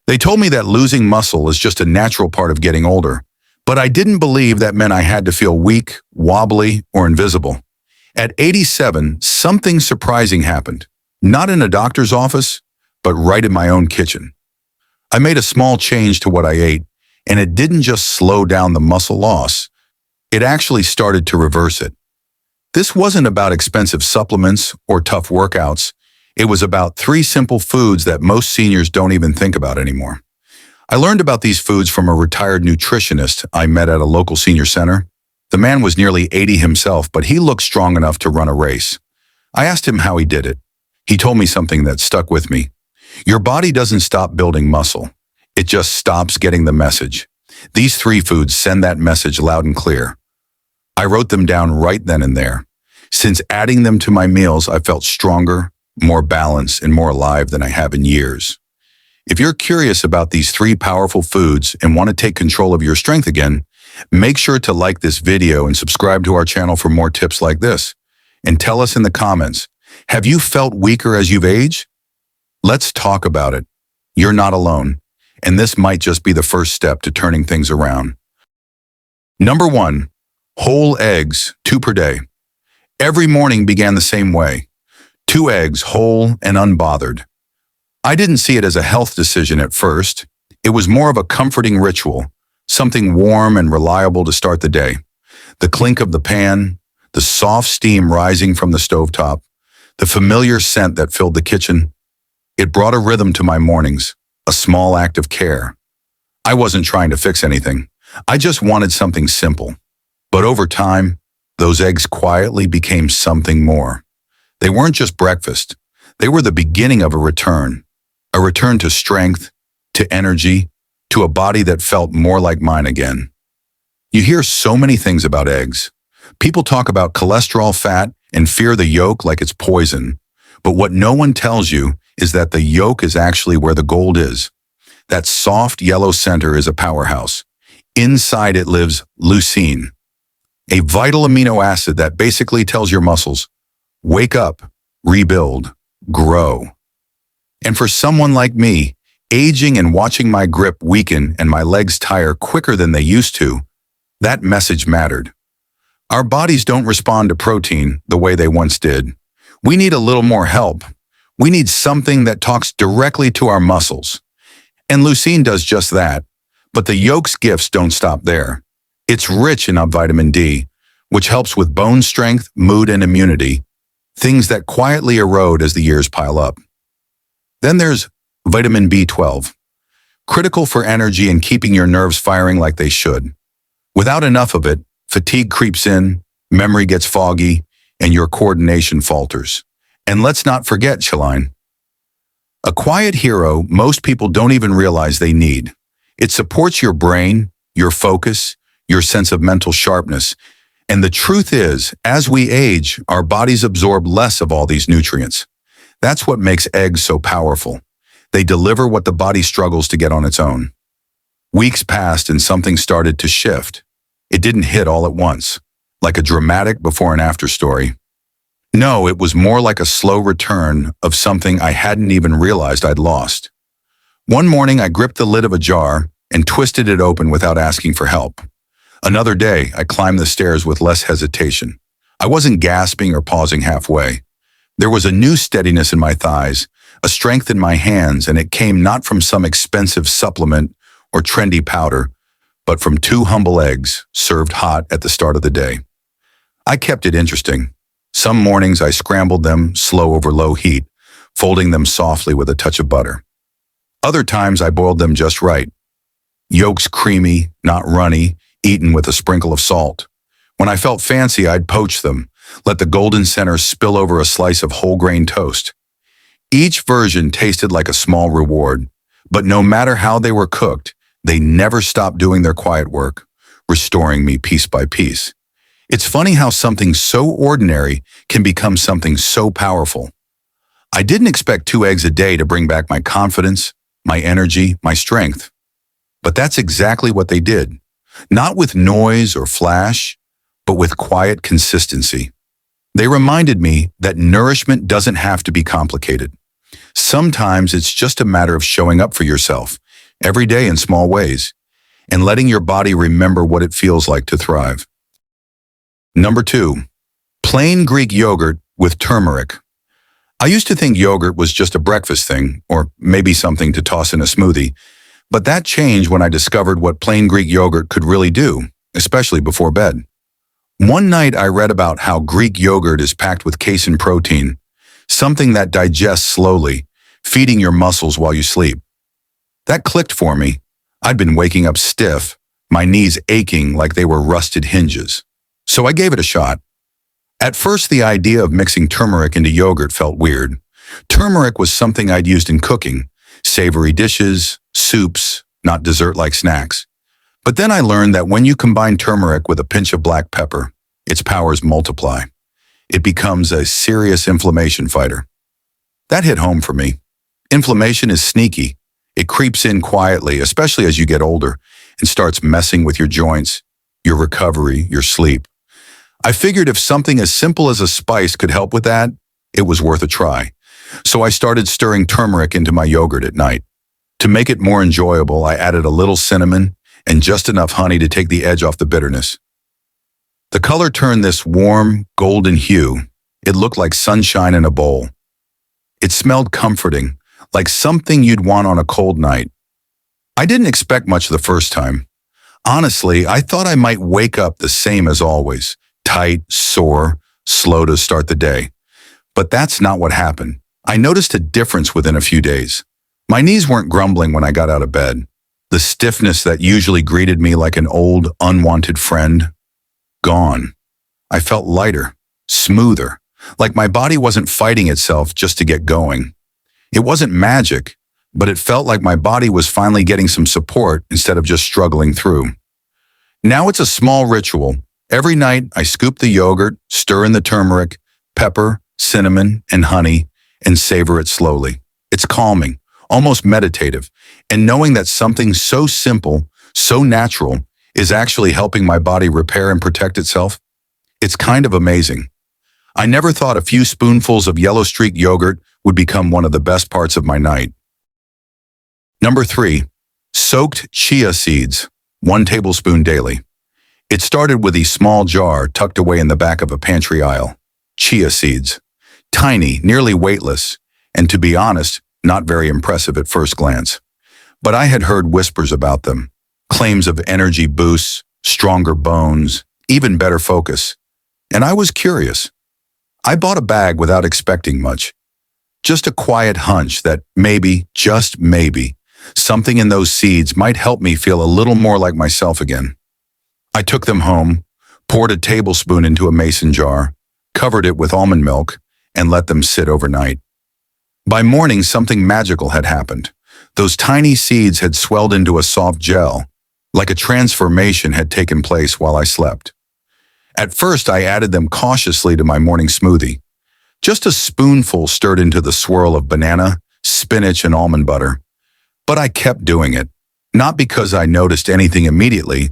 They told me that losing muscle is just a natural part of getting older, but I didn't believe that meant I had to feel weak, wobbly, or invisible. At 87, something surprising happened. Not in a doctor's office, but right in my own kitchen. I made a small change to what I ate, and it didn't just slow down the muscle loss. It actually started to reverse it. This wasn't about expensive supplements or tough workouts. It was about 3 simple foods that most seniors don't even think about anymore. I learned about these foods from a retired nutritionist I met at a local senior center. The man was nearly 80 himself, but he looked strong enough to run a race. I asked him how he did it. He told me something that stuck with me. Your body doesn't stop building muscle. It just stops getting the message. These 3 foods send that message loud and clear. I wrote them down right then and there. Since adding them to my meals, I felt stronger, more balanced, and more alive than I have in years. If you're curious about these 3 powerful foods and want to take control of your strength again, make sure to like this video and subscribe to our channel for more tips like this. And tell us in the comments, have you felt weaker as you've aged? Let's talk about it. You're not alone, and this might just be the first step to turning things around. Number 1, whole eggs, 2 per day. Every morning began the same way. 2 eggs, whole and unbothered. I didn't see it as a health decision at first. It was more of a comforting ritual, something warm and reliable to start the day. The clink of the pan, the soft steam rising from the stovetop, the familiar scent that filled the kitchen. It brought a rhythm to my mornings, a small act of care. I wasn't trying to fix anything. I just wanted something simple. But over time, those eggs quietly became something more. They weren't just breakfast. They were the beginning of a return to strength, to energy, to a body that felt more like mine again. You hear so many things about eggs. People talk about cholesterol, fat, and fear the yolk like it's poison. But what no one tells you is that the yolk is actually where the gold is. That soft yellow center is a powerhouse. Inside it lives leucine, a vital amino acid that basically tells your muscles, wake up, rebuild, grow. And for someone like me, aging and watching my grip weaken and my legs tire quicker than they used to, that message mattered. Our bodies don't respond to protein the way they once did. We need a little more help. We need something that talks directly to our muscles. And leucine does just that. But the yolk's gifts don't stop there. It's rich in vitamin D, which helps with bone strength, mood, and immunity, things that quietly erode as the years pile up. Then there's vitamin B12, critical for energy and keeping your nerves firing like they should. Without enough of it, fatigue creeps in, memory gets foggy, and your coordination falters. And let's not forget choline, a quiet hero most people don't even realize they need. It supports your brain, your focus, your sense of mental sharpness. And the truth is, as we age, our bodies absorb less of all these nutrients. That's what makes eggs so powerful. They deliver what the body struggles to get on its own. Weeks passed and something started to shift. It didn't hit all at once, like a dramatic before and after story. No, it was more like a slow return of something I hadn't even realized I'd lost. One morning, I gripped the lid of a jar and twisted it open without asking for help. Another day, I climbed the stairs with less hesitation. I wasn't gasping or pausing halfway. There was a new steadiness in my thighs, a strength in my hands, and it came not from some expensive supplement or trendy powder, but from 2 humble eggs served hot at the start of the day. I kept it interesting. Some mornings I scrambled them slow over low heat, folding them softly with a touch of butter. Other times I boiled them just right. Yolks creamy, not runny, eaten with a sprinkle of salt. When I felt fancy, I'd poach them, let the golden center spill over a slice of whole grain toast. Each version tasted like a small reward, but no matter how they were cooked, they never stopped doing their quiet work, restoring me piece by piece. It's funny how something so ordinary can become something so powerful. I didn't expect 2 eggs a day to bring back my confidence, my energy, my strength. But that's exactly what they did. Not with noise or flash, but with quiet consistency. They reminded me that nourishment doesn't have to be complicated. Sometimes it's just a matter of showing up for yourself, every day in small ways, and letting your body remember what it feels like to thrive. Number 2, plain Greek yogurt with turmeric. I used to think yogurt was just a breakfast thing, or maybe something to toss in a smoothie, but that changed when I discovered what plain Greek yogurt could really do, especially before bed. One night I read about how Greek yogurt is packed with casein protein, something that digests slowly, feeding your muscles while you sleep. That clicked for me. I'd been waking up stiff, my knees aching like they were rusted hinges. So I gave it a shot. At first, the idea of mixing turmeric into yogurt felt weird. Turmeric was something I'd used in cooking, savory dishes, soups, not dessert-like snacks. But then I learned that when you combine turmeric with a pinch of black pepper, its powers multiply. It becomes a serious inflammation fighter. That hit home for me. Inflammation is sneaky. It creeps in quietly, especially as you get older, and starts messing with your joints, your recovery, your sleep. I figured if something as simple as a spice could help with that, it was worth a try. So I started stirring turmeric into my yogurt at night. To make it more enjoyable, I added a little cinnamon and just enough honey to take the edge off the bitterness. The color turned this warm, golden hue. It looked like sunshine in a bowl. It smelled comforting, like something you'd want on a cold night. I didn't expect much the first time. Honestly, I thought I might wake up the same as always, tight, sore, slow to start the day. But that's not what happened. I noticed a difference within a few days. My knees weren't grumbling when I got out of bed. The stiffness that usually greeted me like an old, unwanted friend, gone. I felt lighter, smoother, like my body wasn't fighting itself just to get going. It wasn't magic, but it felt like my body was finally getting some support instead of just struggling through. Now it's a small ritual. Every night I scoop the yogurt, stir in the turmeric, pepper, cinnamon, and honey, and savor it slowly. It's calming, almost meditative, and knowing that something so simple, so natural, is actually helping my body repair and protect itself, it's kind of amazing. I never thought a few spoonfuls of yellow streak yogurt would become one of the best parts of my night. Number 3, soaked chia seeds, 1 tablespoon daily. It started with a small jar tucked away in the back of a pantry aisle. Chia seeds. Tiny, nearly weightless, and to be honest, not very impressive at first glance. But I had heard whispers about them. Claims of energy boosts, stronger bones, even better focus. And I was curious. I bought a bag without expecting much. Just a quiet hunch that maybe, just maybe, something in those seeds might help me feel a little more like myself again. I took them home, poured a tablespoon into a mason jar, covered it with almond milk, and let them sit overnight. By morning, something magical had happened. Those tiny seeds had swelled into a soft gel, like a transformation had taken place while I slept. At first, I added them cautiously to my morning smoothie. Just a spoonful stirred into the swirl of banana, spinach, and almond butter. But I kept doing it, not because I noticed anything immediately,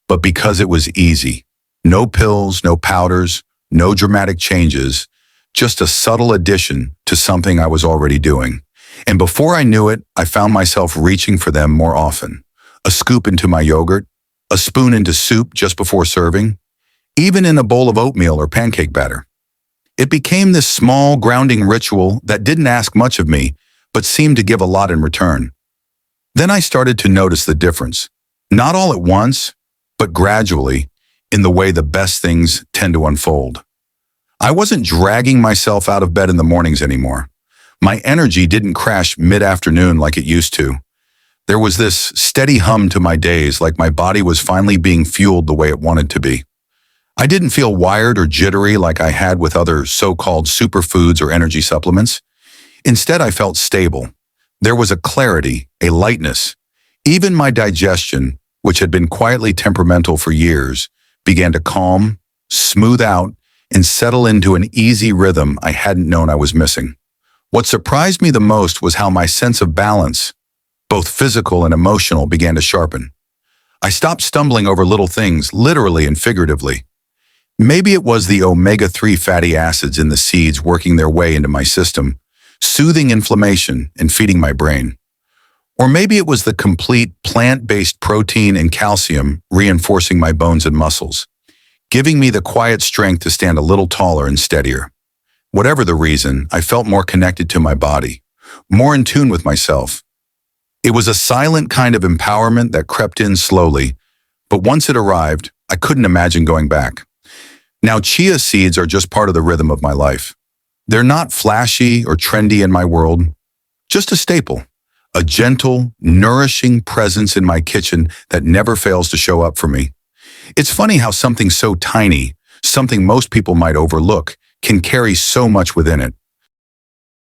but because it was easy. No pills, no powders, no dramatic changes, just a subtle addition to something I was already doing. And before I knew it, I found myself reaching for them more often. A scoop into my yogurt, a spoon into soup just before serving, even in a bowl of oatmeal or pancake batter. It became this small, grounding ritual that didn't ask much of me, but seemed to give a lot in return. Then I started to notice the difference. Not all at once, but gradually, in the way the best things tend to unfold. I wasn't dragging myself out of bed in the mornings anymore. My energy didn't crash mid-afternoon like it used to. There was this steady hum to my days, like my body was finally being fueled the way it wanted to be. I didn't feel wired or jittery like I had with other so-called superfoods or energy supplements. Instead, I felt stable. There was a clarity, a lightness. Even my digestion, which had been quietly temperamental for years, began to calm, smooth out, and settle into an easy rhythm I hadn't known I was missing. What surprised me the most was how my sense of balance, both physical and emotional, began to sharpen. I stopped stumbling over little things, literally and figuratively. Maybe it was the omega-3 fatty acids in the seeds working their way into my system, soothing inflammation and feeding my brain. Or maybe it was the complete plant-based protein and calcium reinforcing my bones and muscles, giving me the quiet strength to stand a little taller and steadier. Whatever the reason, I felt more connected to my body, more in tune with myself. It was a silent kind of empowerment that crept in slowly, but once it arrived, I couldn't imagine going back. Now, chia seeds are just part of the rhythm of my life. They're not flashy or trendy in my world, just a staple, a gentle, nourishing presence in my kitchen that never fails to show up for me. It's funny how something so tiny, something most people might overlook, can carry so much within it.